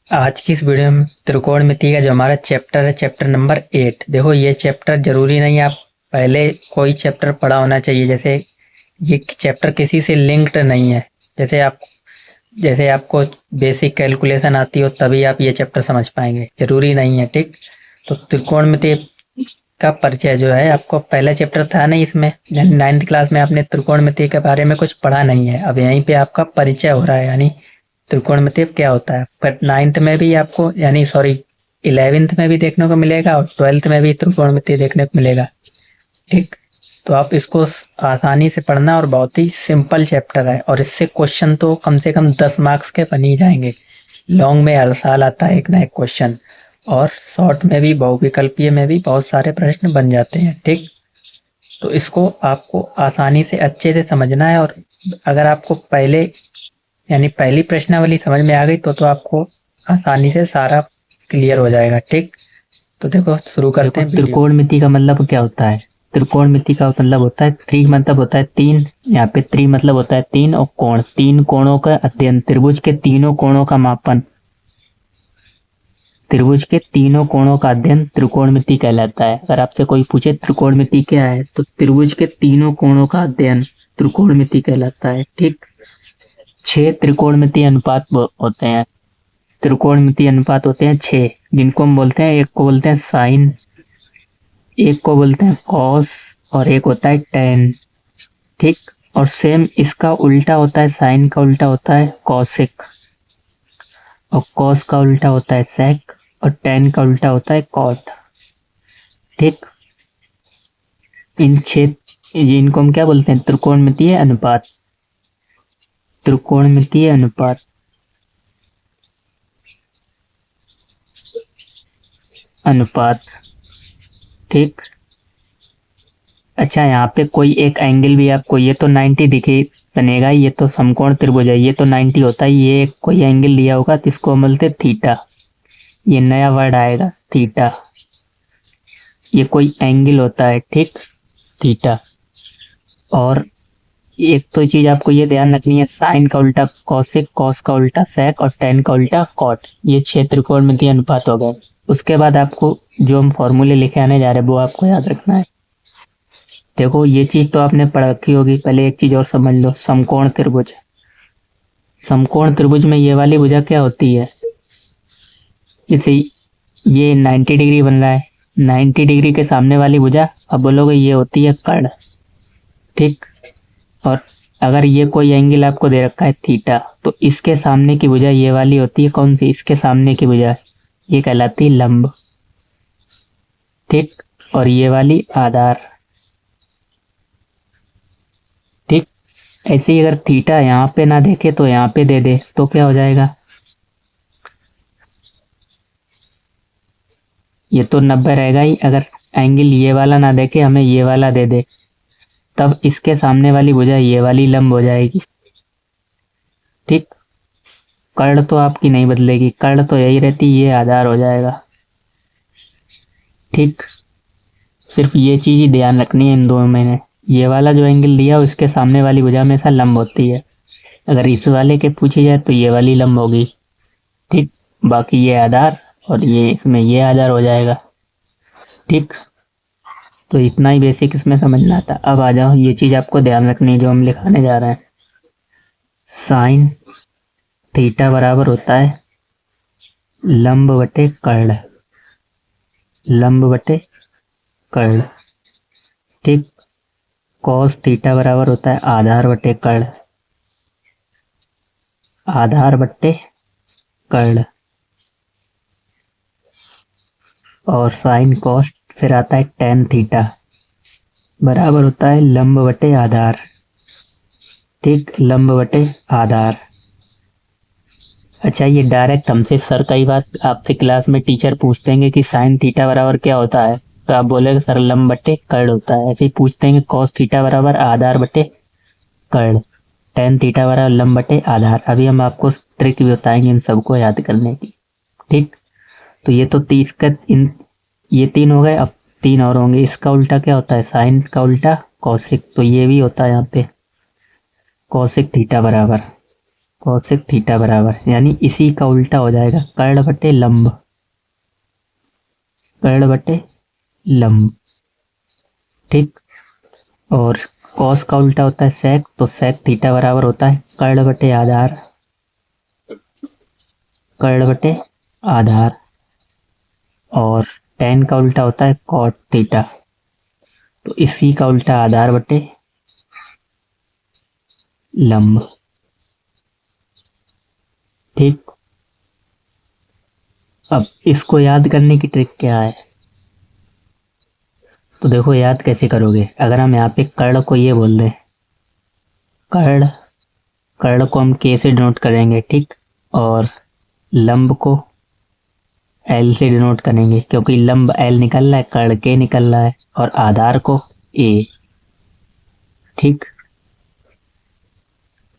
आज की इस वीडियो में त्रिकोणमिति का जो हमारा चैप्टर है, चैप्टर नंबर 8। देखो, ये चैप्टर जरूरी नहीं आप पहले कोई चैप्टर पढ़ा होना चाहिए। जैसे ये चैप्टर किसी से लिंक्ड नहीं है। जैसे आप जैसे आपको बेसिक कैलकुलेशन आती हो तभी आप ये चैप्टर समझ पाएंगे, जरूरी नहीं है। ठीक, तो त्रिकोणमिति का परिचय जो है, आपको पहला चैप्टर था नहीं इसमें, यानी 9th क्लास में आपने त्रिकोणमिति के बारे में कुछ पढ़ा नहीं है। अब यहीं पे आपका परिचय हो रहा है, यानी त्रिकोणमिति क्या होता है। पर 9th में भी आपको, यानी सॉरी 11th में भी देखने को मिलेगा और 12th में भी त्रिकोणमिति देखने को मिलेगा। ठीक, तो आप इसको आसानी से पढ़ना, और बहुत ही सिंपल चैप्टर है, और इससे क्वेश्चन तो कम से कम 10 मार्क्स के बन ही जाएंगे। लॉन्ग में हर साल आता है एक ना एक क्वेश्चन, और शॉर्ट में भी, बहुविकल्पीय में भी बहुत सारे प्रश्न बन जाते हैं। ठीक, तो इसको आपको आसानी से अच्छे से समझना है। और अगर आपको पहले, यानी पहली प्रश्नावली समझ में आ गई तो आपको आसानी से सारा क्लियर हो जाएगा। ठीक, तो देखो शुरू करते हैं। त्रिकोणमिति का मतलब क्या होता है? त्रिकोणमिति का मतलब होता है, त्रि मतलब होता है तीन, यहाँ पे त्रि मतलब होता है तीन, और कोण, तीन कोणों का अध्ययन, त्रिभुज के तीनों कोणों का मापन, त्रिभुज के तीनों कोणों का अध्ययन त्रिकोणमिति कहलाता है। अगर आपसे कोई पूछे त्रिकोणमिति क्या है, तो त्रिभुज के तीनों कोणों का अध्ययन त्रिकोणमिति कहलाता है। ठीक, 6 त्रिकोणमिति अनुपात होते हैं। त्रिकोणमिति अनुपात होते हैं 6, जिनको हम बोलते हैं, एक को बोलते हैं साइन, एक को बोलते हैं कॉस, और एक होता है टेन। ठीक, और सेम इसका उल्टा होता है, साइन का उल्टा होता है कॉसिक, और कॉस का उल्टा होता है सेक, और टेन का उल्टा होता है कॉट। ठीक, इन 6, इनको हम क्या बोलते हैं? त्रिकोणमितीय अनुपात। त्रिकोणमितीय अनुपात, अनुपात। ठीक, अच्छा, यहाँ पे कोई एक एंगल भी आपको, ये तो 90 दिखे बनेगा, ये तो समकोण त्रिभुज है, ये तो 90 होता है। ये कोई एंगल लिया होगा तो इसको हम बोलते थीटा, ये नया वर्ड आएगा थीटा, ये कोई एंगल होता है। ठीक, थीटा। और एक तो चीज आपको ये ध्यान रखनी है, साइन का उल्टा कॉसिक, कॉस का उल्टा सेक, और टेन का उल्टा कॉट। ये 6 त्रिकोणमितीय अनुपात हो गए। उसके बाद आपको जो हम फॉर्मूले लिखे आने जा रहे हैं वो आपको याद रखना है। देखो, ये चीज तो आपने पढ़ रखी होगी। पहले एक चीज और समझ लो, समकोण त्रिभुज। समकोण त्रिभुज में ये वाली भुजा क्या होती है? जैसे ये 90 डिग्री बन रहा है, 90 डिग्री के सामने वाली भुजा, अब बोलोगे ये होती है कर्ण। ठीक, और अगर ये कोई एंगल आपको दे रखा है थीटा, तो इसके सामने की भुजा ये वाली होती है कौन सी? इसके सामने की भुजा, ये कहलाती है लंब। ठीक, और ये वाली आधार। ठीक, ऐसे ही अगर थीटा यहाँ पे ना देखे तो यहाँ पे दे दे तो क्या हो जाएगा? ये तो 90 रहेगा ही। अगर एंगल ये वाला ना देखे, हमें ये वाला दे दे, तब इसके सामने वाली भुजा ये वाली लंब हो जाएगी। ठीक, कर्ण तो आपकी नहीं बदलेगी, कर्ण तो यही रहती, ये आधार हो जाएगा। ठीक, सिर्फ ये चीज ही ध्यान रखनी है इन दोनों में। ये वाला जो एंगल दिया उसके सामने वाली भुजा हमेशा लंब होती है। अगर इस वाले के पूछी जाए तो ये वाली लंब होगी। ठीक, बाकी ये आधार, और ये इसमें ये आधार हो जाएगा। ठीक, तो इतना ही बेसिक इसमें समझना था। अब आ जाओ, ये चीज आपको ध्यान रखनी है जो हम लिखाने जा रहे हैं। साइन थीटा बराबर होता है लंब बटे कर्ण, लंब बटे कर्ण। ठीक, कॉस थीटा बराबर होता है आधार बटे कर्ण, आधार बटे कर्ण। और साइन कॉस फिर आता है टेन थीटा बराबर होता है लंब बटे आधार। ठीक, लंब बटे आधार। अच्छा, ये डायरेक्ट हमसे सर, कई बार आपसे क्लास में टीचर पूछते हैं कि साइन थीटा बराबर क्या होता है, तो आप बोलेगे सर लंब बटे कर्ण होता है। ऐसे ही पूछते हैं कॉस थीटा बराबर आधार बटे कर्ण, टेन थीटा बराबर लंब बटे आधार। अभी हम आपको ट्रिक भी बताएंगे इन सबको याद करने की। ठीक, तो ये तो 30 का ये 3 हो गए। अब 3 और होंगे। इसका उल्टा क्या होता है? साइन का उल्टा कॉसिक, तो ये भी होता है यहाँ पे कॉसिक थीटा बराबर, कोसेक थीटा बराबर, यानी इसी का उल्टा हो जाएगा, कर्ण बटे लंब, कर्ण बटे लंब। ठीक, और कॉस का उल्टा होता है सेक, तो सेक थीटा बराबर होता है कर्ण बटे आधार, कर्ण बटे आधार। और टेन का उल्टा होता है कॉट थीटा, तो इसी का उल्टा आधार बटे लंब। ठीक, अब इसको याद करने की ट्रिक क्या है, तो देखो याद कैसे करोगे। अगर हम यहाँ पे कर्ण को ये बोल दें, कर्ण, कर्ण को हम के से डिनोट करेंगे, ठीक, और लंब को एल से डिनोट करेंगे, क्योंकि लंब एल निकल रहा है, कर्ण के निकल रहा है, और आधार को ए। ठीक,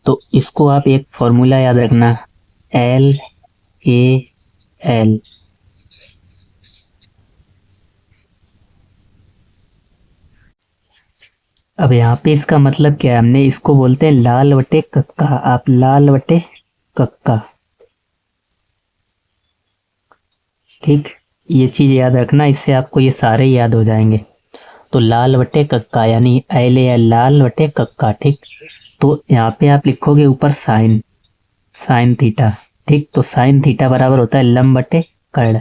तो इसको आप एक फॉर्मूला याद रखना, एल ए एल। अब यहाँ पे इसका मतलब क्या है, हमने इसको बोलते हैं लाल बटे कक्का, आप लाल बटे कक्का। ठीक, ये चीज याद रखना, इससे आपको ये सारे याद हो जाएंगे। तो लाल बटे कक्का यानी एल ए लाल बटे कक्का। ठीक, तो यहाँ पे आप लिखोगे ऊपर साइन, साइन थीटा। ठीक, तो साइन थीटा बराबर होता है लंब बटे कर्ण,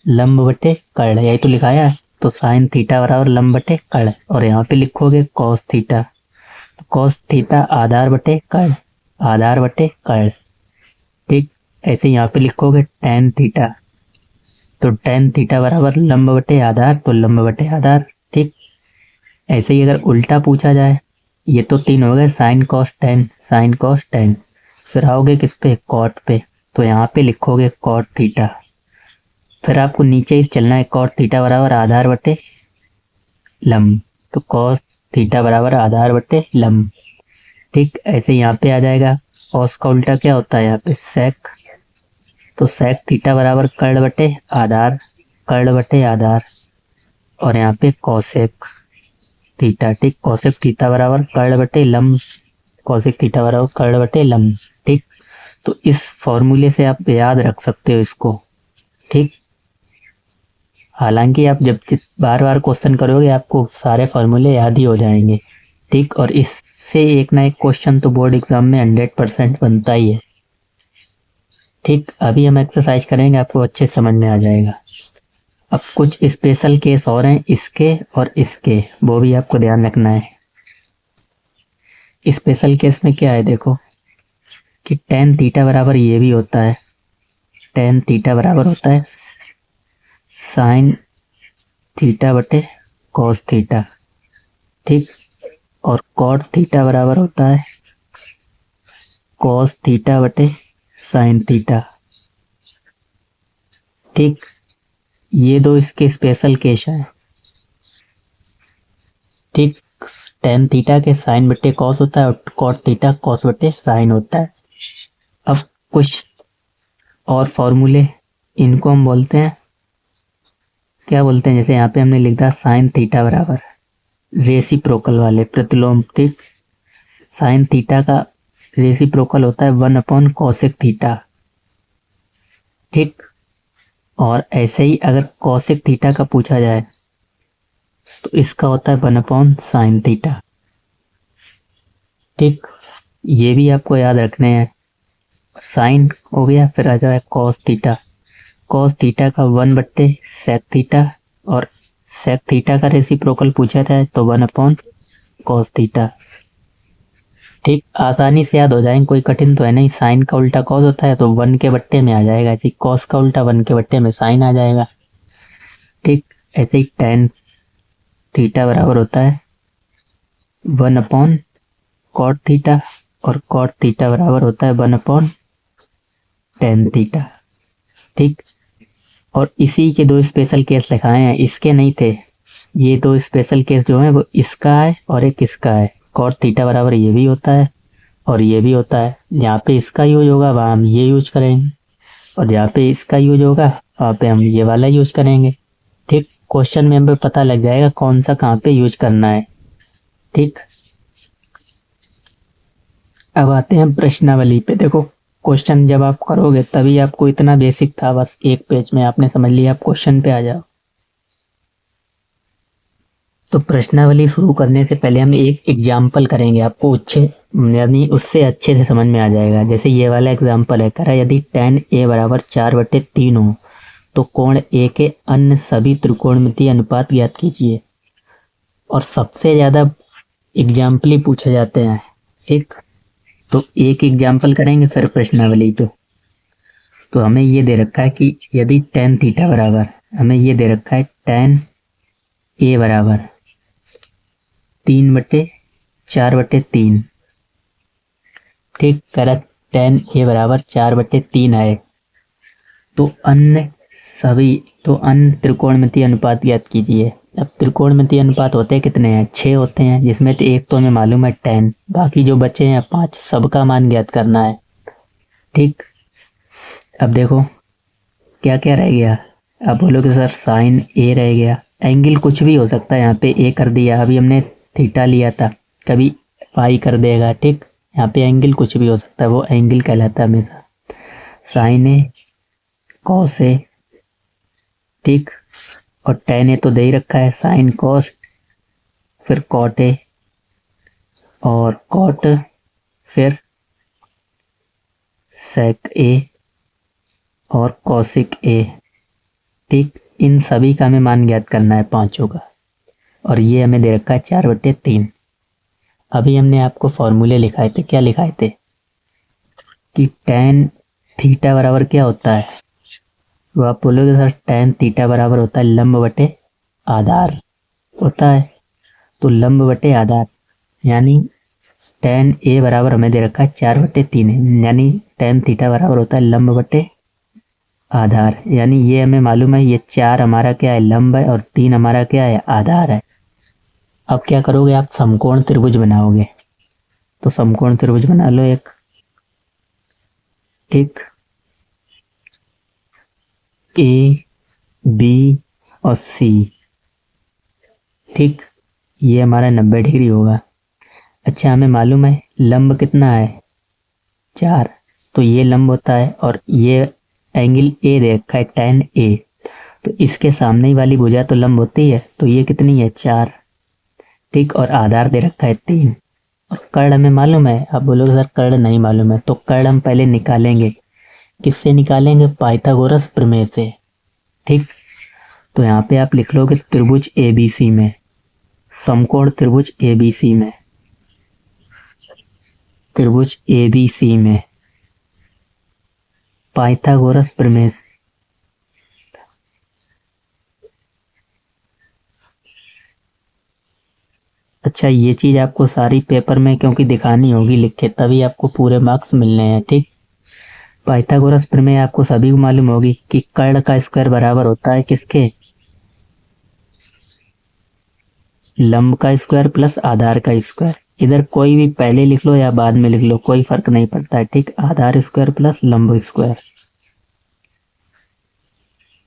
लंब बटे कर्ण, यही तो लिखाया है। तो साइन थीटा बराबर लंब बटे कर्ण, और यहाँ पे लिखोगे कॉस थीटा, तो कॉस थीटा आधार बटे कर्ण, आधार बटे कर्ण। ठीक, ऐसे यहाँ पे लिखोगे टेन थीटा, तो टेन थीटा बराबर लंब बटे आधार, तो लंब बटे आधार। ठीक, ऐसे ही अगर उल्टा पूछा जाए, ये तो तीन हो गए, sign cos ten, sign cos ten, फिर आओगे किस पे, कॉट पे, तो यहाँ पे लिखोगे कॉट थीटा, फिर आपको नीचे ही चलना है, कॉट थीटा बराबर आधार बटे लंब, तो कॉस थीटा बराबर आधार बटे लंब। ठीक, ऐसे यहाँ पे आ जाएगा, कॉस का उल्टा क्या होता है यहाँ पे, सेक, तो सेक थीटा बराबर कर्ण बटे आधार, कर्ण बटे आधार, और यहाँ पे कॉसेक थीटा। ठीक, कॉसेक थीटा बराबर कर्ण बटे लंब, कॉसेक थीटा बराबर कर्ण बटे लंब। ठीक, तो इस फॉर्मूले से आप याद रख सकते हो इसको। ठीक, हालांकि आप जब बार बार क्वेश्चन करोगे आपको सारे फॉर्मूले याद ही हो जाएंगे। ठीक, और इससे एक ना एक क्वेश्चन तो बोर्ड एग्जाम में 100% बनता ही है। ठीक, अभी हम एक्सरसाइज करेंगे, आपको अच्छे समझ में आ जाएगा। अब कुछ स्पेशल केस और हैं इसके और इसके, वो भी आपको ध्यान रखना है। स्पेशल केस में क्या है देखो, कि टेन थीटा बराबर ये भी होता है, टेन थीटा बराबर होता है साइन थीटा बटे कॉस थीटा। ठीक, और कॉट थीटा बराबर होता है कॉस थीटा बटे साइन थीटा। ठीक, ये दो इसके स्पेशल केस हैं। ठीक, टेन थीटा के साइन बटे कॉस होता है, और कॉट थीटा कॉस बटे साइन होता है। अब कुछ और फॉर्मूले, इनको हम बोलते हैं, क्या बोलते हैं, जैसे यहाँ पे हमने लिखा साइन थीटा बराबर रेसिप्रोकल वाले प्रतिलोम। ठीक, साइन थीटा का रेसिप्रोकल होता है 1 कॉसेक थीटा। ठीक, और ऐसे ही अगर कॉसेक थीटा का पूछा जाए तो इसका होता है 1 साइन थीटा। ठीक, ये भी आपको याद रखने हैं। साइन हो गया, फिर आ जाए कॉस थीटा, कॉस थीटा का 1 बट्टे सेक थीटा, और सेक थीटा का रेसिप्रोकल पूछा जाए तो 1 कॉस थीटा। ठीक, आसानी से याद हो जाएंगे, कोई कठिन तो है नहीं। साइन का उल्टा कॉस होता है तो 1 के बट्टे में आ जाएगा, ऐसे कॉस का उल्टा 1 के बट्टे में साइन आ जाएगा। ठीक, ऐसे ही टेन थीटा बराबर होता है 1 कॉट थीटा, और कॉट थीटा बराबर होता है 1 टेन थीटा। ठीक, और इसी के दो स्पेशल केस लिखाए हैं, इसके नहीं थे। ये दो स्पेशल केस जो है वो इसका है और एक इसका है। कॉट थीटा बराबर ये भी होता है और ये भी होता है। जहाँ पे इसका यूज होगा वहाँ हम ये यूज करेंगे, और जहाँ पे इसका यूज होगा वहाँ पे हम ये वाला यूज करेंगे। ठीक, क्वेश्चन में हमें पता लग जाएगा कौन सा कहाँ पे यूज करना है। ठीक, अब आते हैं प्रश्नावली पे। देखो क्वेश्चन जब आप करोगे तभी आपको इतना बेसिक था, बस एक पेज में आपने समझ लिया, आप क्वेश्चन पे आ जाओ। तो प्रश्नावली शुरू करने से पहले हम एक एग्जाम्पल करेंगे, आपको अच्छे यानी उससे अच्छे से समझ में आ जाएगा। जैसे ये वाला एग्जाम्पल है, कह रहा है यदि tan a बराबर 4/3 हो तो कोण a के अन्य सभी त्रिकोणमितीय अनुपात ज्ञात कीजिए। और सबसे ज्यादा एग्जाम्पल ही पूछे जाते हैं, ठीक। तो एक एग्जाम्पल करेंगे फिर प्रश्नावली पे। तो हमें ये दे रखा है कि यदि tan थीटा बराबर, हमें ये दे रखा है tan a बराबर 3/4/3, ठीक। करा tan a बराबर 4/3 है। तो अन्य त्रिकोणमितीय अनुपात ज्ञात कीजिए। अब त्रिकोणमितीय अनुपात होते कितने हैं? 6 होते हैं, जिसमें तो एक तो हमें मालूम है tan, बाकी जो बचे हैं 5, सबका मान ज्ञात करना है, ठीक। अब देखो क्या क्या रह गया। अब बोलोगे सर साइन a रह गया, एंगल कुछ भी हो सकता है, यहाँ पे a कर दिया, अभी हमने थीटा लिया था, कभी पाई कर देगा, ठीक। यहाँ पे एंगल कुछ भी हो सकता है, वो एंगल कहलाता है हमेशा। साइन ए, कॉस ए, ठीक। और टेन ए तो दे ही रखा है, साइन कॉस, फिर कॉट ए और कॉट, फिर सेक ए और कॉसिक ए, ठीक। इन सभी का हमें मान ज्ञात करना है, पांचों का। और ये हमें दे रखा है 4/3। अभी हमने आपको फॉर्मूले लिखाए थे, क्या लिखाए थे कि tan थीटा बराबर क्या होता है। तो आप बोलोगे सर tan थीटा बराबर होता है लंब बटे आधार होता है। तो लंब बटे आधार यानी tan a बराबर हमें दे रखा है 4/3 है, यानी tan थीटा बराबर होता है लंब बटे आधार। यानी ये हमें मालूम है, ये 4 हमारा क्या है, लंब है, और 3 हमारा क्या है, आधार है। अब क्या करोगे आप, समकोण त्रिभुज बनाओगे। तो समकोण त्रिभुज बना लो एक, ठीक। ए, बी और सी, ठीक। ये हमारा 90 डिग्री होगा। अच्छा हमें मालूम है लंब कितना है, 4, तो ये लंब होता है, और ये एंगल ए दे रखा है tan a, तो इसके सामने ही वाली भुजा तो लंब होती है, तो ये कितनी है, 4, ठीक। और आधार दे रखा है 3, और कर्ण हमें मालूम है। आप बोलोगे सर कर्ण नहीं मालूम है, तो कर्ण हम पहले निकालेंगे, किससे निकालेंगे, पाइथागोरस प्रमेय से, ठीक। तो यहाँ पे आप लिख लोगे त्रिभुज ABC में, समकोण त्रिभुज ABC में, त्रिभुज ABC में पाइथागोरस प्रमेय से। अच्छा ये चीज आपको सारी पेपर में क्योंकि दिखानी होगी लिख के, तभी आपको पूरे मार्क्स मिलने हैं, ठीक। पाइथागोरस प्रमेय आपको सभी को मालूम होगी कि कर्ण का स्क्वायर बराबर होता है किसके, लंब का स्क्वायर प्लस आधार का स्क्वायर। इधर कोई भी पहले लिख लो या बाद में लिख लो, कोई फर्क नहीं पड़ता है, ठीक। आधार स्क्वायर प्लस लंब स्क्वायर,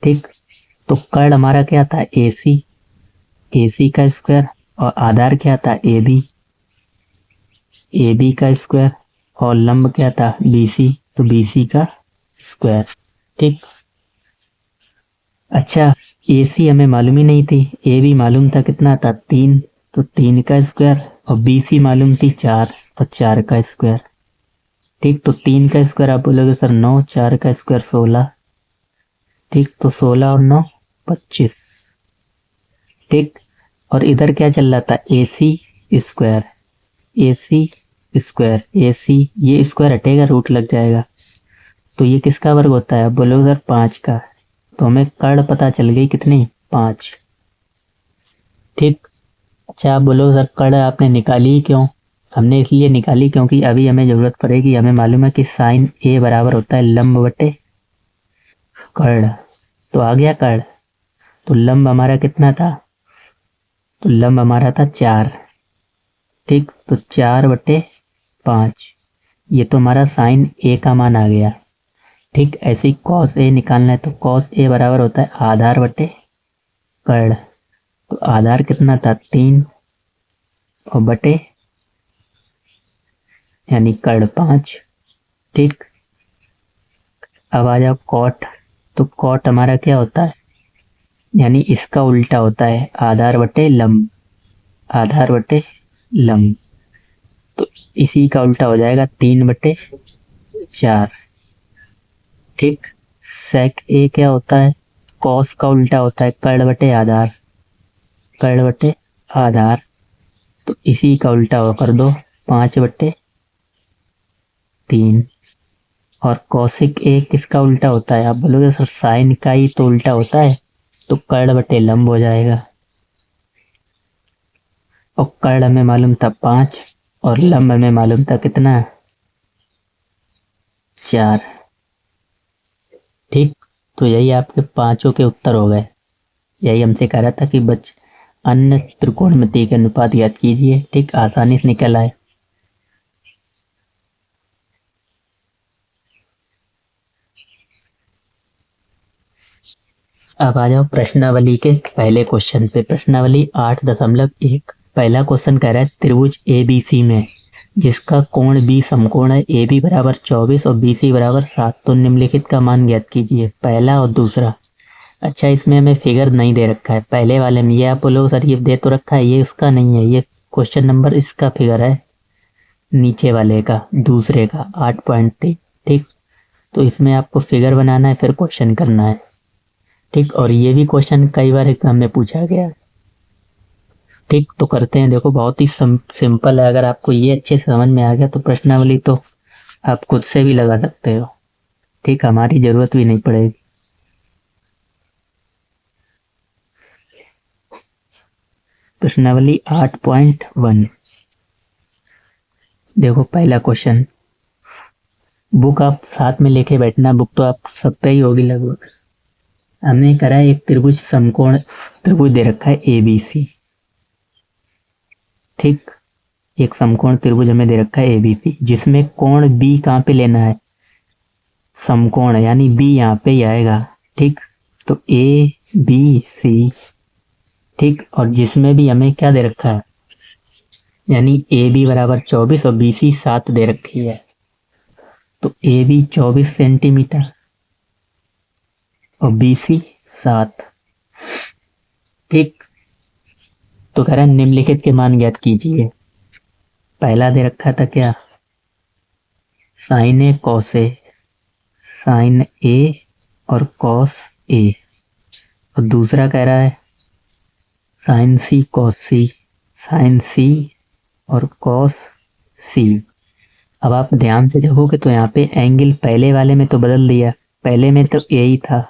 ठीक। तो कर्ण हमारा क्या था, AC का स्क्वायर, और आधार क्या था, AB का स्क्वायर, और लंब क्या था, BC, तो BC का स्क्वायर, ठीक। अच्छा AC हमें मालूम ही नहीं थी, AB मालूम था कितना था, 3, तो 3 का स्क्वायर, और BC मालूम थी 4, और 4 का स्क्वायर, ठीक। तो 3 का स्क्वायर आप बोलोगे सर 9, 4 का स्क्वायर 16, ठीक। तो 16 और 9 25, ठीक। और इधर क्या चल रहा था, AC स्क्वायर, ये स्क्वायर हटेगा, रूट लग जाएगा, तो ये किसका वर्ग होता है, आप बोलोगे सर 5 का। तो हमें कर्ण पता चल गई कितनी, 5, ठीक। अच्छा आप बोलोगे सर कर्ण आपने निकाली ही क्यों, हमने इसलिए निकाली क्योंकि अभी हमें जरूरत पड़ेगी। हमें मालूम है कि साइन A बराबर होता है लंब बटे कर्ण, तो आ गया कर्ण। तो लंब हमारा कितना था, तो लंब हमारा था 4, ठीक। तो 4/5, ये तो हमारा साइन A का मान आ गया, ठीक। ऐसे ही कॉस A निकालना है, तो कॉस A बराबर होता है आधार बटे कर्ण। तो आधार कितना था, 3, और बटे यानी कर्ण 5। ठीक, अब आ जाओ कॉट। तो कॉट हमारा क्या होता है, यानी इसका उल्टा होता है आधार बटे लंब, आधार बटे लंब। तो इसी का उल्टा हो जाएगा 3/4। ठीक, सेक ए क्या होता है, कॉस का उल्टा होता है कर्ण बटे आधार, कर्ण बटे आधार। तो इसी का उल्टा हो कर दो 5/3। और कौशिक ए किसका उल्टा होता है, आप बोलोगे सर साइन का ही तो उल्टा होता है, तो कर्ण बटे लंब हो जाएगा। और कर्ण हमें मालूम था 5 और लंब हमें मालूम था कितना, 4। ठीक, तो यही आपके पांचों के उत्तर हो गए। यही हमसे कह रहा था कि अन्य त्रिकोणमिति के अनुपात याद कीजिए। ठीक, आसानी से निकल आए। अब आ जाओ प्रश्नावली के पहले क्वेश्चन पे। प्रश्नावली 8.1। पहला क्वेश्चन कह रहा है त्रिभुज ABC में जिसका कोण B समकोण है, AB बराबर 24 और BC बराबर 7, तो निम्नलिखित का मान ज्ञात कीजिए, पहला और दूसरा। अच्छा, इसमें हमें फिगर नहीं दे रखा है। पहले वाले में ये आप बोलो सर ये दे तो रखा है, ये उसका नहीं है, ये क्वेश्चन नंबर इसका फिगर है, नीचे वाले का, दूसरे का 8.3। ठीक, तो इसमें आपको फिगर बनाना है फिर क्वेश्चन करना है। ठीक, और ये भी क्वेश्चन कई बार एग्जाम में पूछा गया। ठीक, तो करते हैं। देखो बहुत ही सिंपल है, अगर आपको ये अच्छे से समझ में आ गया तो प्रश्नावली तो आप खुद से भी लगा सकते हो। ठीक, हमारी जरूरत भी नहीं पड़ेगी। प्रश्नावली 8.1। देखो पहला क्वेश्चन, बुक आप साथ में लेके बैठना, बुक तो आप सब पे ही होगी लगभग। हमने करा है एक त्रिभुज समकोण त्रिभुज दे रखा है ABC। ठीक, एक समकोण त्रिभुज हमें दे रखा है ABC, जिसमें कोण B कहाँ पे लेना है, समकोण, यानी B यहाँ पे ही आएगा। ठीक, तो ABC। ठीक, और जिसमें भी हमें क्या दे रखा है, यानी AB बराबर 24 और BC 7 दे रखी है, तो AB 24 सेंटीमीटर और BC 7। ठीक, तो कह रहा है निम्नलिखित के मान ज्ञात कीजिए। पहला दे रखा था क्या, sign A cos A, sign ए और कॉस ए। और दूसरा कह रहा है साइन सी कॉस सी, साइन सी और कॉस सी। अब आप ध्यान से देखोगे तो यहाँ पे एंगल पहले वाले में तो बदल दिया, पहले में तो ए ही था।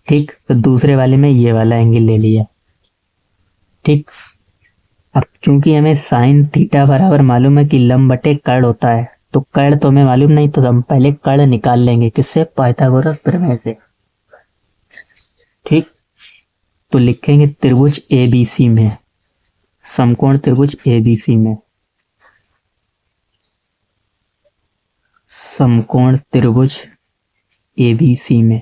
ठीक, तो दूसरे वाले में ये वाला एंगल ले लिया। ठीक, अब चूंकि हमें साइन थीटा बराबर मालूम है कि लंब बटे कर्ण होता है, तो कर्ण तो हमें मालूम नहीं, तो हम पहले कर्ण निकाल लेंगे, किससे, पाइथागोरस प्रमेय से। ठीक, तो लिखेंगे त्रिभुज ABC में, समकोण त्रिभुज ABC में, समकोण त्रिभुज ABC में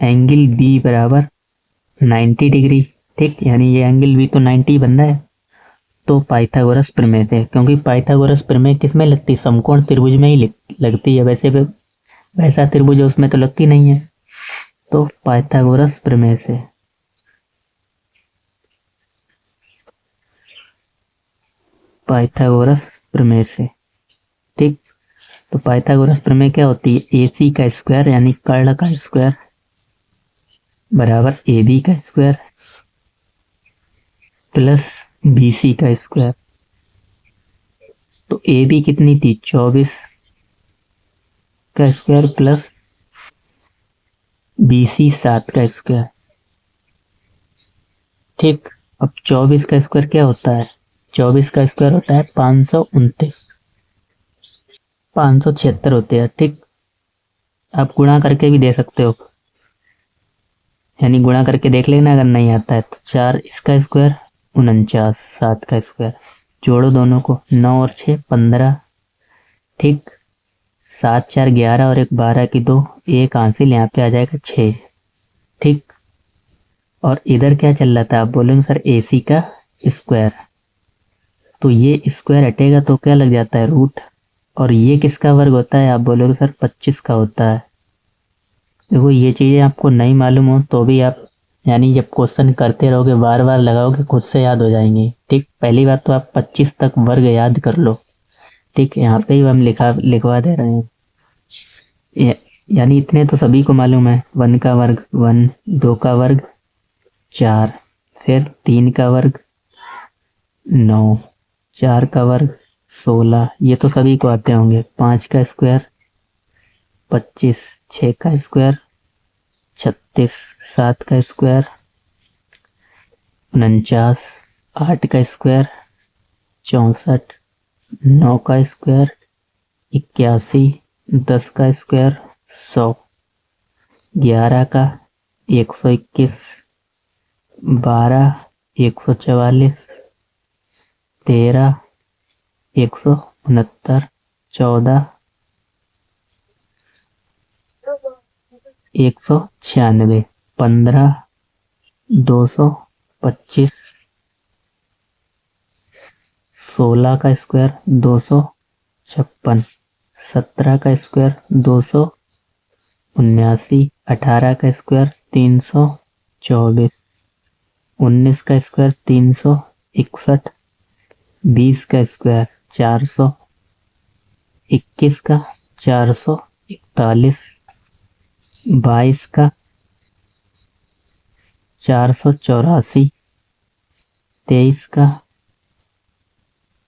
एंगल B बराबर 90 डिग्री। ठीक, यानी ये एंगल भी तो 90 बन रहा है, तो पाइथागोरस प्रमेय से, क्योंकि पाइथागोरस प्रमेय किस में लगती है, समकोण त्रिभुज में ही लगती है, वैसे वैसा त्रिभुज है उसमें तो लगती नहीं है, तो पाइथागोरस प्रमेय से। पाइथागोरस प्रमेय से। ठीक, तो पाइथागोरस प्रमेय क्या होती है, AC का स्क्वायर यानी कर्ण का स्क्वायर बराबर AB का स्क्वायर प्लस BC का स्क्वायर। तो AB कितनी थी, 24 का स्क्वायर प्लस BC 7 का स्क्वायर। ठीक, अब 24 का स्क्वायर क्या होता है, 24 का स्क्वायर होता है 529, 576 होते हैं। ठीक, आप गुणा करके भी दे सकते हो, यानी गुणा करके देख लेना, अगर नहीं आता है तो 4 इसका स्क्वायर 49, 7 का स्क्वायर, जोड़ो दोनों को, 9 और 6 15। ठीक, 7 4 11 और 1 12 की 2, एक हासिल यहाँ पे आ जाएगा 6। ठीक, और इधर क्या चल रहा था, आप बोलेंगे सर AC का स्क्वायर, तो ये स्क्वायर हटेगा तो क्या लग जाता है, रूट। और ये किसका वर्ग होता है, आप बोलोगे सर 25 का होता है। देखो ये चीज़ें आपको नहीं मालूम हो तो भी आप यानी जब क्वेश्चन करते रहोगे बार बार लगाओगे खुद से याद हो जाएंगे। ठीक, पहली बात तो आप 25 तक वर्ग याद कर लो। ठीक, यहाँ पे ही हम लिखवा दे रहे हैं। यानी इतने तो सभी को मालूम है, 1 का वर्ग 1, 2 का वर्ग 4, फिर 3 का वर्ग 9, 4 का वर्ग 16, ये तो सभी को आते होंगे। 5 का स्क्वायर 25, 6 का स्क्वायर 36, 7 का स्क्वायर 49, 8 का स्क्वायर 64, 9 का स्क्वायर 81, 10 का स्क्वायर 100, 11 का 121, 12 144, 13 169, 14 196, 15 225, 16 का स्क्वायर 256, 17 का स्क्वायर 279, 18 का स्क्वायर 324, 19 का स्क्वायर 361, 20 का स्क्वायर 400, 21 का 441, 22 का 484, 23 का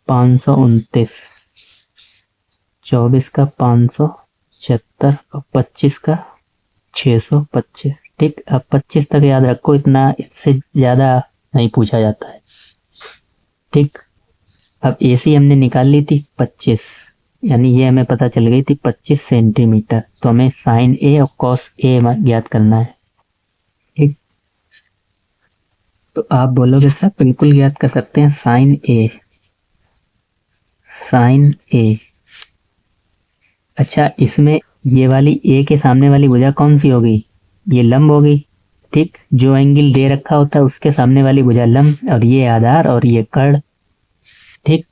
529, 24 का 576 और 25 का 625। ठीक, अब 25 तक याद रखो, इतना इससे ज़्यादा नहीं पूछा जाता है। ठीक, अब AC हमने निकाल ली थी 25, यानी ये हमें पता चल गई थी 25 सेंटीमीटर। तो हमें साइन A और कॉस A ज्ञात करना है। ठीक, तो आप बोलोगे सर बिल्कुल ज्ञात कर सकते हैं साइन A। साइन A, अच्छा इसमें ये वाली A के सामने वाली भुजा कौन सी होगी, ये लंब होगी। ठीक, जो एंगल दे रखा होता है उसके सामने वाली भुजा लंब, और ये आधार और ये कर्ण। ठीक,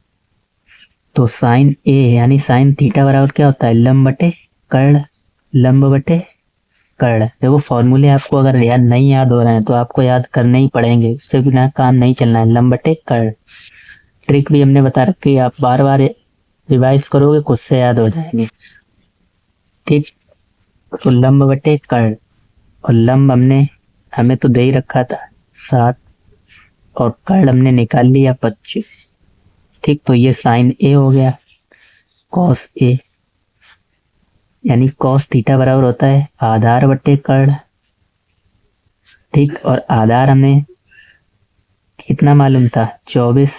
तो साइन A यानी साइन थीटा बराबर क्या होता है, लंब बटे कर्ण, लंब बटे कर्ण। देखो फॉर्मूले आपको अगर याद नहीं याद हो रहे हैं तो आपको याद करने ही पड़ेंगे, उससे बिना काम नहीं चलना है। लंब बटे कर्ण, ट्रिक भी हमने बता रखी है, आप बार बार रिवाइज करोगे खुद से याद हो जाएंगे। ठीक, तो लंब बटे कर्ण, और लंब हमें तो दे ही रखा था 7, और कर्ण हमने निकाल लिया 25। ठीक, तो ये साइन A हो गया। कॉस A यानी कॉस थीटा बराबर होता है आधार बटे कर्ण। ठीक, और आधार हमें कितना मालूम था, 24,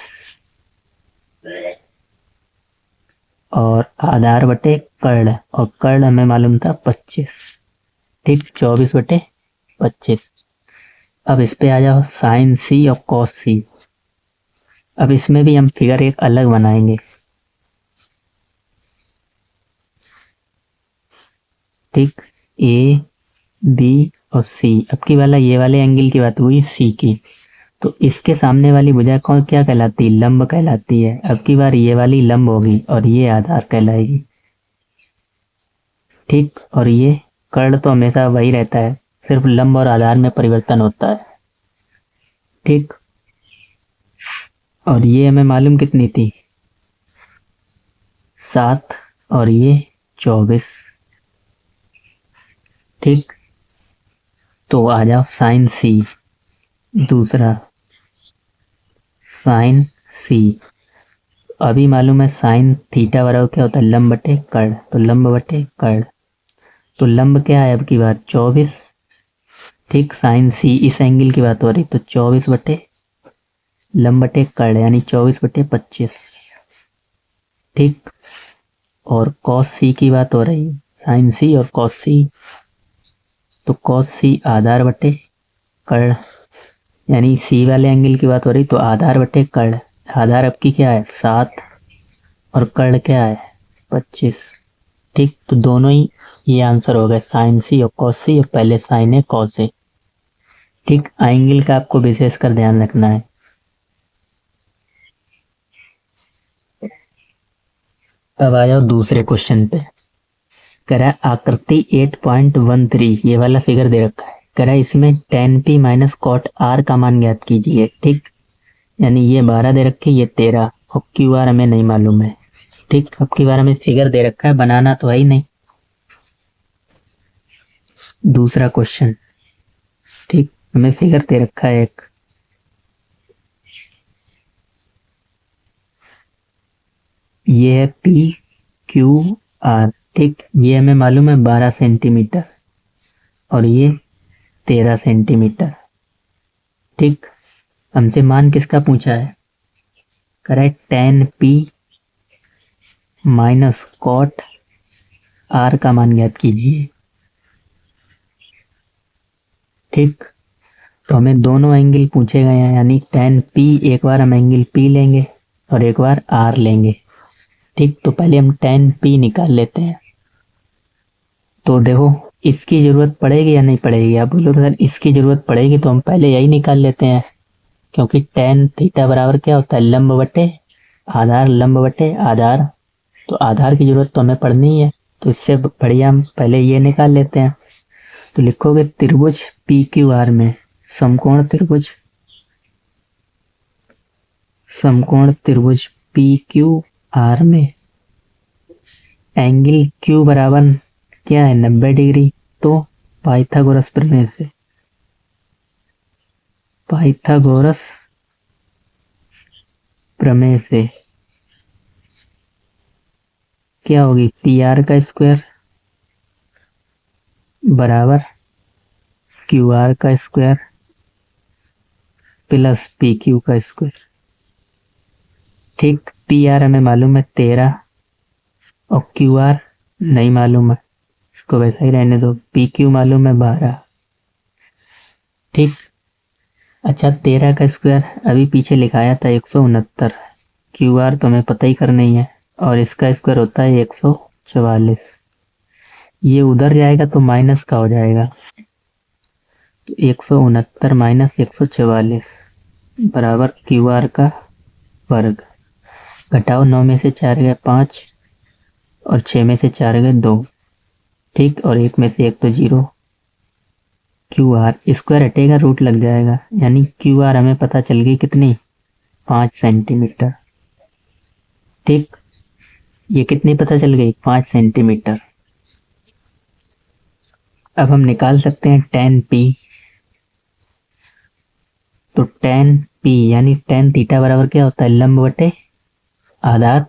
और आधार बटे कर्ण, और कर्ण हमें मालूम था 25। ठीक, 24 बटे 25। अब इस पे आ जाओ साइन C और कॉस C। अब इसमें भी हम फिगर एक अलग बनाएंगे। ठीक, A B और C। अब की वाला ये वाले एंगल की बात हुई C की, तो इसके सामने वाली भुजा कौन क्या कहलाती है, लंब कहलाती है। अब की बार ये वाली लंब होगी और ये आधार कहलाएगी। ठीक, और ये कर्ण तो हमेशा वही रहता है, सिर्फ लंब और आधार में परिवर्तन होता है। ठीक, और ये हमें मालूम कितनी थी, 7, और ये 24। ठीक, तो आ जाओ साइन C, दूसरा साइन C। अभी मालूम है साइन थीटा बराबर क्या होता है, लंब बटे कर्ण, तो लंब बटे कर्ण, तो लंब क्या है अब की बार 24। ठीक, साइन C इस एंगल की बात हो रही, तो 24 बटे लंब बटे कर्ण यानी 24 बटे 25। ठीक, और कॉस C की बात हो रही, साइन C और कॉस C, तो कॉस C आधार बटे कर्ण, यानी C वाले एंगल की बात हो रही तो आधार बटे कर्ण। आधार अब की क्या है 7, और कर्ण क्या है 25। ठीक, तो दोनों ही ये आंसर हो गए, साइन C और कॉस C, और पहले साइन A कॉस A। ठीक, एंगल का आपको विशेष कर ध्यान रखना है। अब आ जाओ दूसरे क्वेश्चन पे। कह रहा है आकृति 8.13 ये वाला फिगर दे रखा है। कह रहा है इसमें tan p minus cot r का मान ज्ञात कीजिए। ठीक, यानी ये 12 दे रखे, ये 13 और क्यू आर हमें नहीं मालूम है। ठीक, अब की बार हमें फिगर दे रखा है, बनाना तो है ही नहीं। दूसरा क्वेश्चन, ठीक, हमें फिगर दे रखा है एक, ये है पी क्यू आर। ठीक, ये हमें मालूम है 12 सेंटीमीटर और ये 13 सेंटीमीटर। ठीक, हमसे मान किसका पूछा है? Correct, tan p minus cot r का मान ज्ञात कीजिए। ठीक, तो हमें दोनों एंगल पूछे गए हैं, यानी tan p एक बार हम एंगल p लेंगे और एक बार r लेंगे। ठीक, तो पहले हम tan p निकाल लेते हैं। तो देखो इसकी जरूरत पड़ेगी या नहीं पड़ेगी? आप बोलो सर इसकी जरूरत पड़ेगी, तो हम पहले यही निकाल लेते हैं, क्योंकि tan थीटा बराबर क्या होता है? लंब बटे आधार, लंब बटे आधार। तो आधार की जरूरत तो हमें पड़नी ही है, तो इससे बढ़िया हम पहले ये निकाल लेते हैं। तो लिखोगे त्रिभुज पी क्यू आर में समकोण त्रिभुज पी क्यू आर में एंगल क्यू बराबर क्या है? 90 डिग्री। तो पाइथागोरस प्रमेय से क्या होगी? पी आर का स्क्वायर बराबर क्यू आर का स्क्वायर प्लस पी क्यू का स्क्वायर। ठीक, पी आर हमें मालूम है 13 और क्यू आर नहीं मालूम है, इसको वैसा ही रहने दो। पी क्यू मालूम है 12। ठीक, अच्छा 13 का स्क्वायर अभी पीछे लिखाया था 169, क्यू आर तो हमें पता ही करना ही है, और इसका स्क्वायर होता है 144। ये उधर जाएगा तो माइनस का हो जाएगा, तो 169 माइनस 144 बराबर क्यू आर का वर्ग। घटाओ, 9 में से 4 गए 5 और 6 में से 4 गए 2। ठीक, और 1 में से 1 तो 0। क्यू आर स्क्वायर हटेगा, रूट लग जाएगा, यानी क्यू आर हमें पता चल गई कितनी? 5 सेंटीमीटर। ठीक, ये कितनी पता चल गई? 5 सेंटीमीटर। अब हम निकाल सकते हैं tan p। तो tan p यानी tan थीटा बराबर क्या होता है? लंब बटे आधार।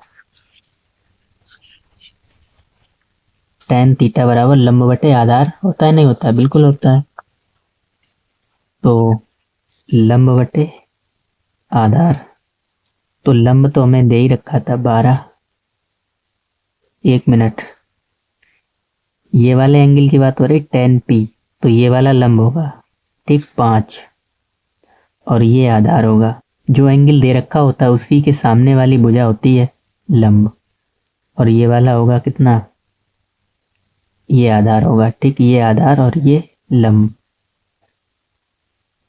tan थीटा बराबर लंब बटे आधार होता है, नहीं होता है? बिल्कुल होता है। तो लंब बटे आधार, तो लंब तो हमें दे ही रखा था 12। 1 मिनट, ये वाले एंगल की बात हो रही tan p, तो ये वाला लंब होगा। ठीक, 5 और ये आधार होगा। जो एंगल दे रखा होता है उसी के सामने वाली भुजा होती है लंब, और ये वाला होगा कितना? ये आधार होगा। ठीक, ये आधार और ये लंब।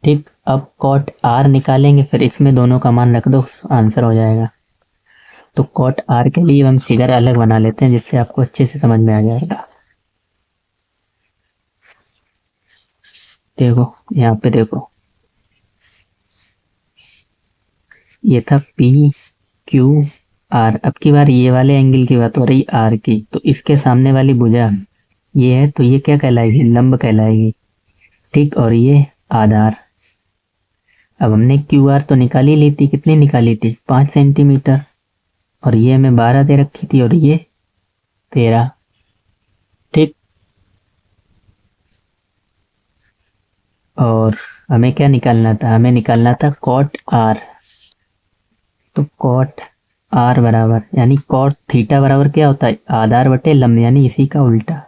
ठीक, अब कॉट आर निकालेंगे, फिर इसमें दोनों का मान रख दो, आंसर हो जाएगा। तो कॉट आर के लिए हम फिगर अलग बना लेते हैं, जिससे आपको अच्छे से समझ में आ जाएगा। देखो यहाँ पे देखो, ये था पी क्यू आर। अब की बार ये वाले एंगल की बात हो रही आर की, तो इसके सामने वाली भुजा ये है, तो ये क्या कहलाएगी? लंब कहलाएगी। ठीक, और ये आधार। अब हमने क्यू आर तो निकाली ली थी, कितनी निकाली थी? 5 सेंटीमीटर, और ये हमें 12 दे रखी थी और ये 13। ठीक, और हमें क्या निकालना था? हमें निकालना था कॉट आर। तो कॉट आर बराबर, यानी कॉट थीटा बराबर क्या होता है? आधार बटे लंब, यानी इसी का उल्टा,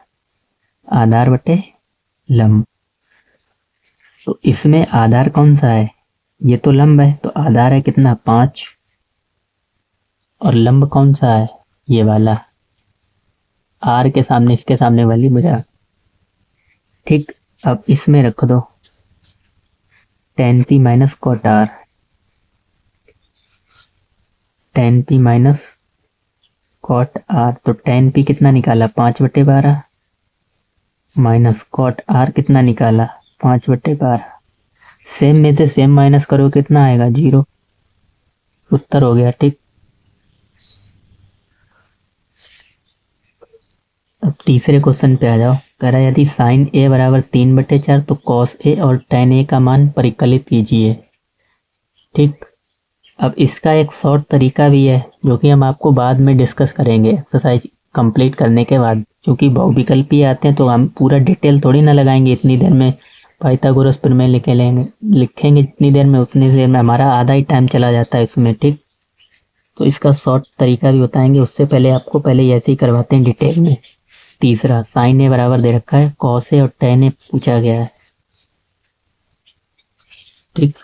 आधार बटे लंब। तो इसमें आधार कौन सा है? ये तो लंब है, तो आधार है कितना? 5, और लंब कौन सा है? ये वाला, आर के सामने, इसके सामने वाली भुजा। ठीक, अब इसमें रख दो tan p minus cot r, tan p minus cot r, तो टेन पी कितना निकाला 5/12 माइनस कॉट आर कितना निकाला 5/12। सेम में से सेम माइनस करो कितना आएगा 0, उत्तर हो गया। ठीक, अब तीसरे क्वेश्चन पे आ जाओ। कह रहा है यदि साइन ए बराबर 3/4 तो कॉस ए और टेन ए का मान परिकलित कीजिए। ठीक, अब इसका एक शॉर्ट तरीका भी है जो कि हम आपको बाद में डिस्कस करेंगे एक्सरसाइज कंप्लीट करने के बाद, क्योंकि बहुविकल्पी आते हैं तो हम पूरा डिटेल थोड़ी ना लगाएंगे इतनी देर में। पाइथागोरस प्रमेय लिखेंगे जितनी देर में, उतनी देर में हमारा आधा ही टाइम चला जाता है इसमें। ठीक, तो इसका शॉर्ट तरीका भी बताएंगे, उससे पहले आपको पहले ऐसे ही करवाते हैं डिटेल में। तीसरा, साइन ए बराबर दे रखा है, कॉस ए और टेन ए पूछा गया है। ठीक,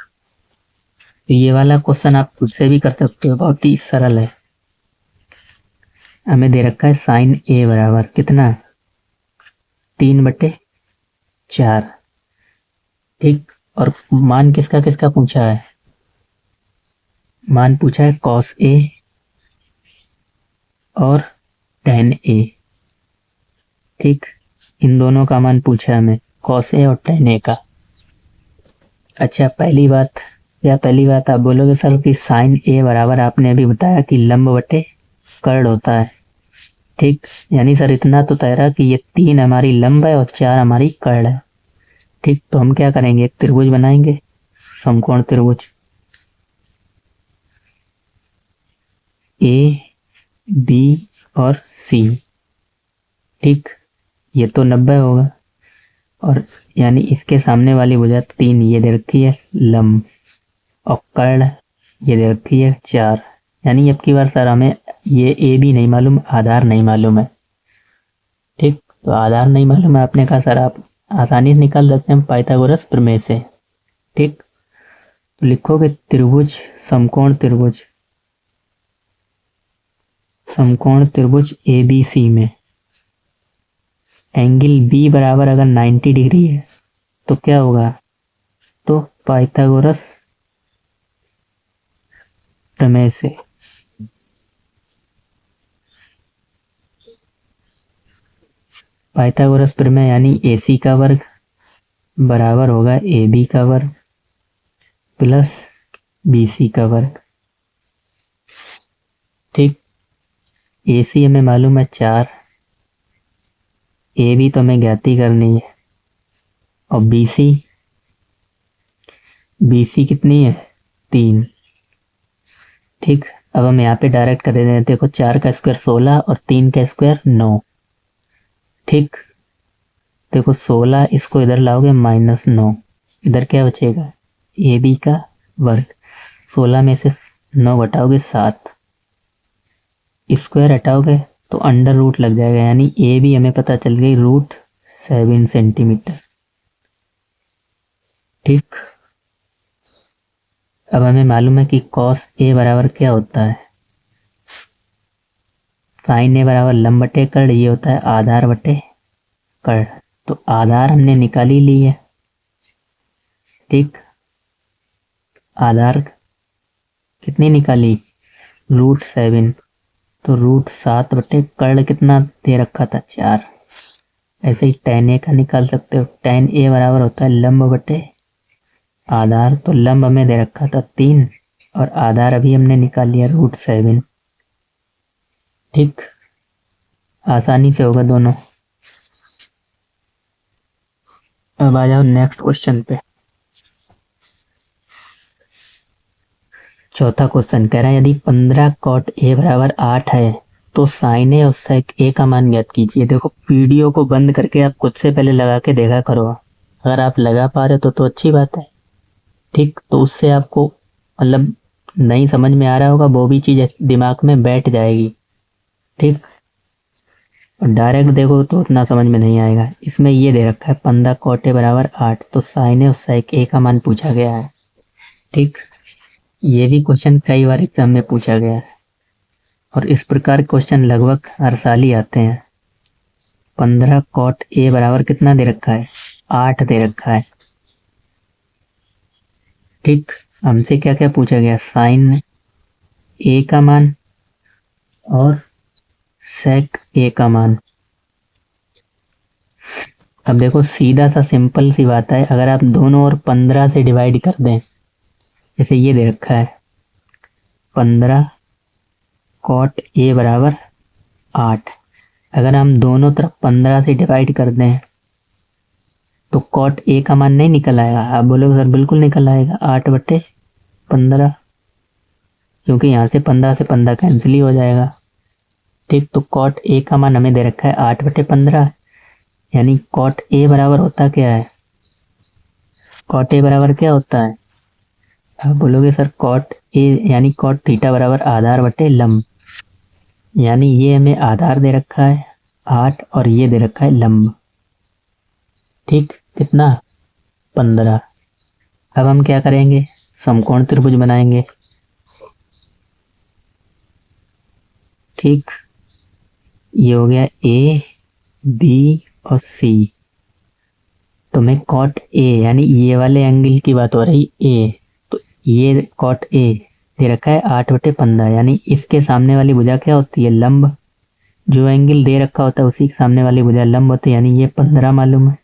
तो ये वाला क्वेश्चन आप खुद से भी कर सकते हो, बहुत ही सरल है। हमें दे रखा है साइन ए बराबर कितना 3/4। ठीक, और मान किसका किसका पूछा है, मान पूछा है कॉस ए और टेन ए। ठीक, इन दोनों का मान पूछा है हमें, कॉस ए और टेन ए का। अच्छा, पहली बात आप बोलोगे सर कि साइन ए बराबर आपने अभी बताया कि लंब बटे कर्ण होता है। ठीक, यानी सर इतना तो तय रहा कि ये 3 हमारी लंब है और 4 हमारी कर्ण है। ठीक, तो हम क्या करेंगे, एक त्रिभुज बनाएंगे, समकोण त्रिभुज ए बी और सी। ठीक, ये तो 90 होगा, और यानी इसके सामने वाली भुजा 3 ये दे रखी है लंब, और कर्ण ये दे रखी है 4। यानी अब की बार सर हमें ये ए भी नहीं मालूम, आधार नहीं मालूम है। ठीक, तो आधार नहीं मालूम है, आपने कहा सर आप आसानी से निकाल सकते हैं पाइथागोरस प्रमेय से। ठीक, तो लिखोगे त्रिभुज समकोण त्रिभुज ए बी सी में एंगल बी बराबर अगर 90 डिग्री है तो क्या होगा, तो पाइथागोरस प्रमेय से पाइथागोरस प्रमेय यानी AC का वर्ग बराबर होगा AB का वर्ग प्लस BC का वर्ग। ठीक, AC हमें मालूम है 4, AB तो हमें ज्ञात ही करनी है, और BC कितनी है 3। ठीक, अब हम यहाँ पे डायरेक्ट कर देते हैं, देखो 4 का स्क्वायर 16 और 3 का स्क्वायर 9। ठीक, देखो 16 इसको इधर लाओगे -9, इधर क्या बचेगा AB का वर्ग, 16 में से 9 घटाओगे 7, स्क्वायर हटाओगे तो अंडर रूट लग जाएगा, यानी AB हमें पता चल गई √7 सेंटीमीटर। ठीक, अब हमें मालूम है कि cos A बराबर क्या होता है, sin A बराबर लंब बटे कर्ण, ये होता है आधार बटे कर्ण। तो आधार हमने निकाल ही ली है। ठीक, आधार कितनी निकाली √7, तो √7 बटे कर्ण कितना दे रखा था 4। ऐसे ही tan A का निकाल सकते हो, tan A बराबर होता है लंब बटे आधार, तो लंब हमें दे रखा था 3 और आधार अभी हमने निकाल लिया √7। ठीक, आसानी से होगा दोनों। अब आ जाओ नेक्स्ट क्वेश्चन पे। चौथा क्वेश्चन कह रहा है यदि 15 cot A बराबर 8 है तो साइन ए और सेक ए का मान ज्ञात कीजिए। देखो वीडियो को बंद करके आप खुद से पहले लगा के देखा करो, अगर आप लगा पा रहे हो तो अच्छी बात है। ठीक, तो उससे आपको मतलब नहीं समझ में आ रहा होगा वो भी चीज़ दिमाग में बैठ जाएगी। ठीक, और डायरेक्ट देखो तो उतना समझ में नहीं आएगा। इसमें ये दे रखा है 15 cot A बराबर 8, तो साइन ए और सेक ए का मान पूछा गया है। ठीक, ये भी क्वेश्चन कई बार एग्जाम में पूछा गया है और इस प्रकार क्वेश्चन लगभग हर साल ही आते हैं। 15 cot A बराबर कितना दे रखा है 8 दे रखा है। ठीक, हमसे क्या क्या पूछा गया, साइन ए का मान और सेक ए का मान। अब देखो सीधा सा सिंपल सी बात है, अगर आप दोनों ओर 15 से डिवाइड कर दें, जैसे ये दे रखा है 15 कॉट ए बराबर 8, अगर हम दोनों तरफ 15 से डिवाइड कर दें तो कॉट ए का मान नहीं निकल आएगा। आप बोलोगे सर बिल्कुल निकल आएगा, 8/15, क्योंकि यहाँ से 15 से 15 कैंसिल ही हो जाएगा। ठीक, तो कॉट ए का मान हमें दे रखा है 8/15, यानी कॉट ए बराबर होता क्या है, कॉट ए बराबर क्या होता है। आप बोलोगे सर कॉट ए यानी कॉट थीटा बराबर आधार बटे लंब, यानी ये हमें आधार दे रखा है 8 और ये दे रखा है लंब। ठीक, कितना 15। अब हम क्या करेंगे, समकोण त्रिभुज बनाएंगे। ठीक, ये हो गया ए बी और सी। तो मैं कॉट ए यानी ये वाले एंगल की बात हो रही ए, तो ये कॉट ए दे रखा है 8/15, यानी इसके सामने वाली भुजा क्या होती है, लंब। जो एंगल दे रखा होता है उसी के सामने वाली भुजा लंब होती है, यानी ये 15 मालूम है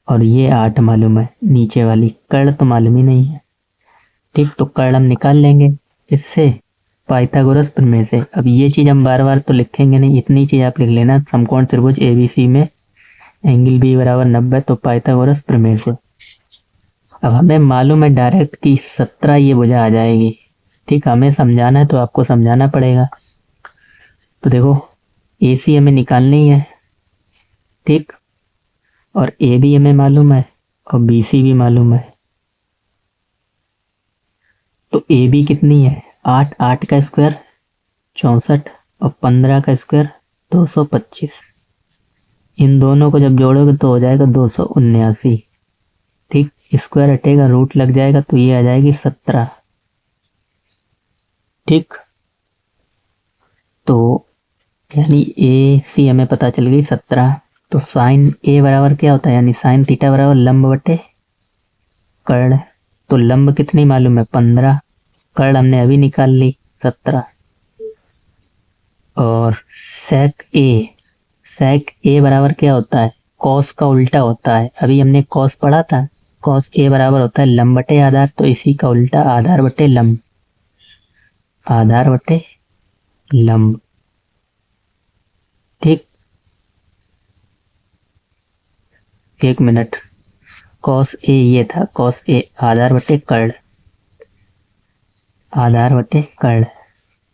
और ये 8 मालूम है। नीचे वाली कर्ण तो मालूम ही नहीं है। ठीक, तो कर्ण हम निकाल लेंगे इससे, पाइथागोरस प्रमेय से। अब ये चीज हम बार बार तो लिखेंगे नहीं, इतनी चीज आप लिख लेना, समकोण त्रिभुज एबीसी में एंगल बी बराबर 90, तो पाइथागोरस प्रमेय से। अब हमें मालूम है डायरेक्ट कि 17 ये भुजा आ जाएगी। ठीक, हमें समझाना है तो आपको समझाना पड़ेगा। तो देखो ए सी हमें निकालनी है, ठीक, और ए बी हमें मालूम है और बी सी भी मालूम है। तो ए बी कितनी है, 8, 8 का स्क्वायर 64 और 15 का स्क्वायर 225। इन दोनों को जब जोड़ोगे तो हो जाएगा 279। ठीक, स्क्वायर हटेगा, रूट लग जाएगा, तो ये आ जाएगी 17। ठीक, तो यानी ए सी हमें पता चल गई 17। तो साइन ए बराबर क्या होता है, यानी साइन थीटा बराबर लंब बटे कर्ण। तो लंब कितनी मालूम है, 15, कर्ण हमने अभी निकाल ली 17। और सेक ए बराबर क्या होता है, कॉस का उल्टा होता है। अभी हमने कॉस पढ़ा था, कॉस ए बराबर होता है लंब बटे आधार, तो इसी का उल्टा आधार बटे लंब, आधार बटे लंब। ठीक, एक मिनट, कॉस ए ये था, कॉस ए आधार बटे कर्ण, आधार बटे कर्ण।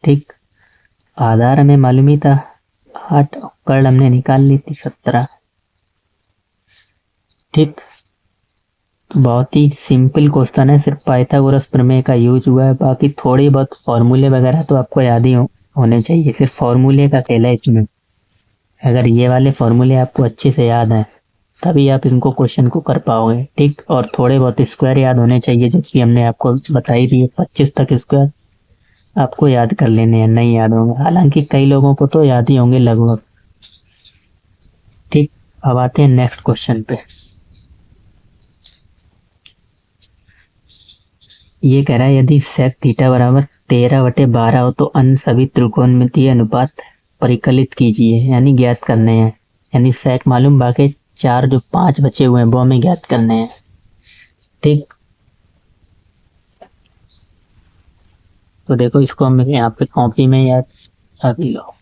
ठीक, आधार हमें मालूम ही था 8, कर्ण हमने निकाल ली थी 17। ठीक, तो बहुत ही सिंपल क्वेश्चन है, सिर्फ पाइथागोरस प्रमेय का यूज हुआ है। बाकी थोड़ी बहुत फॉर्मूले वगैरह तो आपको याद ही होने चाहिए, सिर्फ फॉर्मूले का खेल है इसमें। अगर ये वाले फॉर्मूले आपको अच्छे से याद हैं तभी आप इनको क्वेश्चन को कर पाओगे। ठीक, और थोड़े बहुत स्क्वायर याद होने चाहिए, जैसे हमने आपको बताई थी 25 तक स्क्वायर आपको याद कर लेने हैं, नहीं याद होंगे, हालांकि कई लोगों को तो याद ही होंगे लगभग। ठीक, अब आते हैं नेक्स्ट क्वेश्चन पे। ये कह रहा है यदि सेक थीटा बराबर 13/12 हो तो अन्य सभी त्रिकोणमितीय अनुपात परिकलित कीजिए, यानी ज्ञात करने हैं। यानी सेक मालूम, बाकी 4 जो 5 बचे हुए हैं वो हमें ज्ञात करने हैं। ठीक, तो देखो इसको हम यहाँ पे कॉपी में याद अभी लो।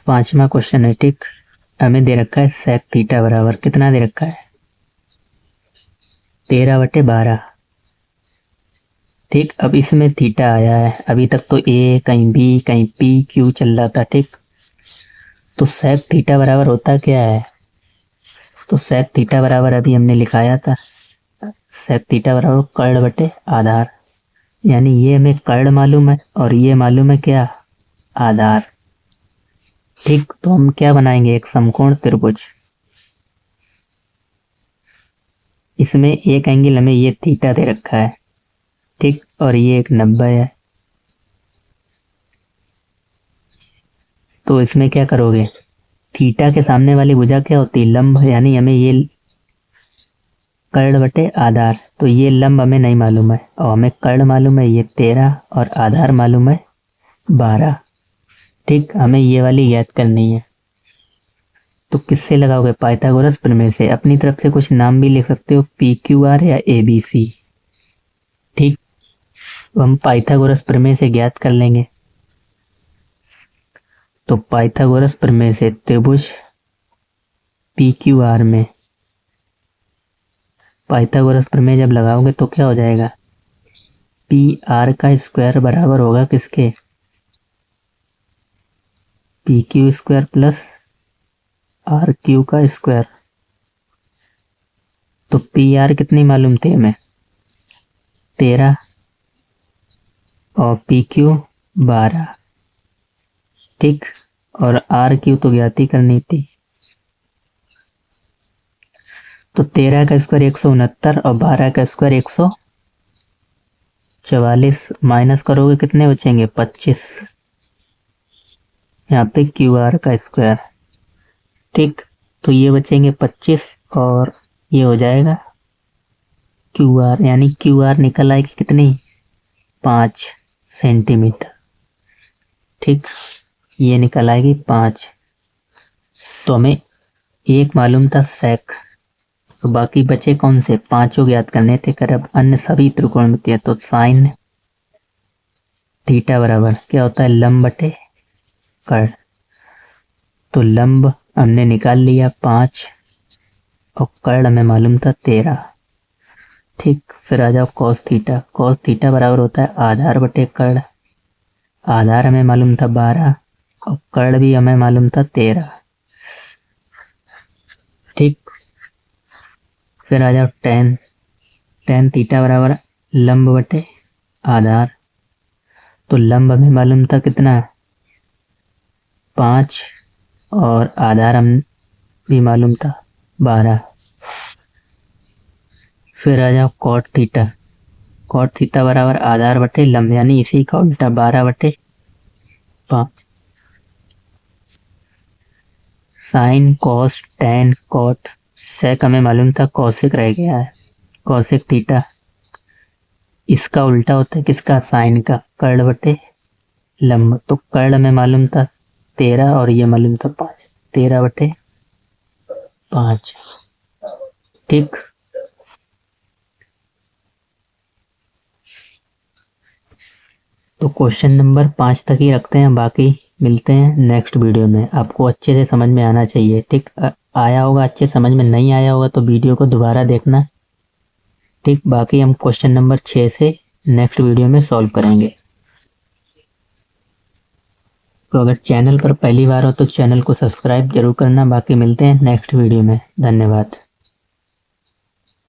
पांचवा क्वेश्चन है। ठीक, हमें दे रखा है सेक थीटा बराबर कितना दे रखा है, 13/12। ठीक, अब इसमें थीटा आया है, अभी तक तो ए कहीं बी कहीं पी क्यू चल रहा था। ठीक, तो सेक थीटा बराबर होता क्या है, तो सेक थीटा बराबर अभी हमने लिखाया था, सेक थीटा बराबर कर्ण बटे आधार, यानी ये हमें कर्ण मालूम है और ये मालूम है क्या, आधार। ठीक, तो हम क्या बनाएंगे, एक समकोण त्रिभुज। इसमें एक एंगल हमें ये थीटा दे रखा है, ठीक, और ये एक 90 है। तो इसमें क्या करोगे, थीटा के सामने वाली भुजा क्या होती है, लंब, यानी हमें ये कर्ण बटे आधार, तो ये लंब हमें नहीं मालूम है और हमें कर्ण मालूम है, ये 13 और आधार मालूम है 12। ठीक, हमें ये वाली ज्ञात करनी है। तो किससे लगाओगे? पाइथागोरस प्रमेय से। अपनी तरफ से कुछ नाम भी लिख सकते हो, PQR या ABC। ठीक, तो हम पाइथागोरस प्रमेय से ज्ञात कर लेंगे। तो पाइथागोरस प्रमेय से त्रिभुज PQR में पाइथागोरस प्रमेय जब लगाओगे तो क्या हो जाएगा? PR का स्क्वायर बराबर होगा किसके? PQ स्क्वायर प्लस RQ का स्क्वायर। तो PR कितनी मालूम थी हमें? 13 और PQ 12। ठीक, और RQ तो ज्ञात ही करनी थी। तो 13 का स्क्वायर 169 और 12 का स्क्वायर 144। माइनस करोगे कितने बचेंगे? 25। यहाँ पे QR का स्क्वायर। ठीक, तो ये बचेंगे 25 और ये हो जाएगा QR, यानी QR निकल आएगी कितनी? 5 सेंटीमीटर। ठीक, ये निकल आएगी 5। तो हमें एक मालूम था सेक, तो बाकी बचे कौन से? पांचों ज्ञात करने थे। कर अब अन्य सभी त्रिकोणमितीय, तो साइन थीटा बराबर क्या होता है? लंब बटे कर्ण। तो लंब हमने निकाल लिया 5 और कर्ण हमें मालूम था 13। ठीक, फिर आ जाओ कॉस थीटा। कॉस थीटा बराबर होता है आधार बटे कर्ण। आधार हमें मालूम था 12 और कर्ण भी हमें मालूम था 13। ठीक, फिर आ जाओ टेन। टेन थीटा बराबर लंब बटे आधार। तो लंब हमें मालूम था कितना? 5 और आधार हम भी मालूम था 12। फिर आ जाओ कॉट थीटा। कॉट थीटा बराबर आधार बटे लंब, यानी इसी का उल्टा 12 बटे 5। Sine cos tan cot. Sec हमें मालूम था कौशिक रह गया है, कौशिक थीटा। इसका उल्टा होता है किसका? साइन का, कर्ण बटे लंब। तो कर्ण में मालूम था 13 और ये मालूम था 5, 13 बटे 5। ठीक, तो क्वेश्चन नंबर 5 तक ही रखते हैं, बाकी मिलते हैं नेक्स्ट वीडियो में। आपको अच्छे से समझ में आना चाहिए। ठीक, आया होगा अच्छे समझ में, नहीं आया होगा तो वीडियो को दोबारा देखना। ठीक, बाकी हम क्वेश्चन नंबर 6 से नेक्स्ट वीडियो में सॉल्व करेंगे। तो अगर चैनल पर पहली बार हो तो चैनल को सब्सक्राइब जरूर करना। बाकी मिलते हैं नेक्स्ट वीडियो में। धन्यवाद।